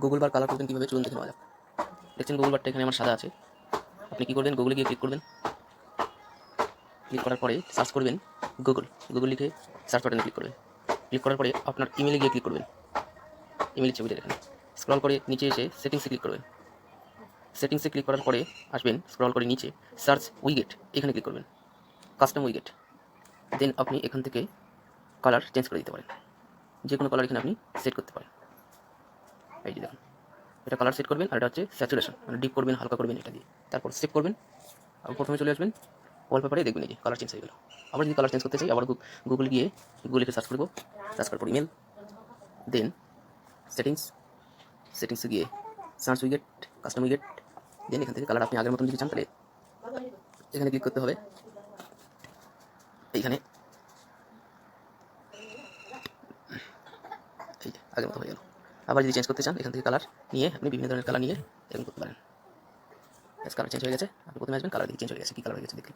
Google বার colour করবেন কীভাবে চলুন দেখে নেওয়া যাক। দেখছেন গুগল বারটা এখানে আমার সাদা আছে। আপনি কী করবেন, গুগলে গিয়ে ক্লিক করবেন। ক্লিক করার পরে সার্চ করবেন গুগল লিখে সার্চ বাটনে ক্লিক করবেন। ক্লিক করার পরে আপনার ইমেলে গিয়ে ক্লিক করবেন। ইমেলের ছবিটা এখানে স্ক্রল করে নিচে এসে সেটিংসে ক্লিক করবেন। সেটিংসে ক্লিক করার পরে আসবেন স্ক্রল করে নিচে সার্চ উইগেট, এখানে ক্লিক করবেন, কাস্টম উইগেট। দেন আপনি এখান থেকে কালার চেঞ্জ করে দিতে পারেন, যে কোনো কালার এখানে আপনি সেট করতে পারেন। এই যে দেখুন, এটা কালার সেট করবেন, আর এটা হচ্ছে স্যাচুরেশন, মানে ডিপ করবেন হালকা করবেন এটা দিয়ে। তারপর সেভ করবেন, আবার প্রথমে চলে আসবেন ওয়ালপেপারে, দেখবেন এই যে কালার চেঞ্জ হয়ে গেল। আবার যদি কালার চেঞ্জ করতে চাই, আবার গুগল গিয়ে গুগলে সার্চ করবো, সার্চ করার পর ইমেল, দেন সেটিংসে গিয়ে সার্চ উইগেট, কাস্টম উইগেট, দেন এখান থেকে কালার আপনি আগের মতন যদি চান তাহলে এখানে ক্লিক করতে হবে। এইখানে এই যে আগের মতো হয়ে গেল। আবার যদি চেঞ্জ করতে চান, এখান থেকে কালার নিয়ে আপনি বিভিন্ন ধরনের কালার নিয়ে এরকম করতে পারেন। কালার চেঞ্জ হয়ে গেছে, আপনি প্রথমে আসবেন, কালার দিয়ে চেঞ্জ হয়ে গেছে, কী কালার হয়ে গেছে দেখুন।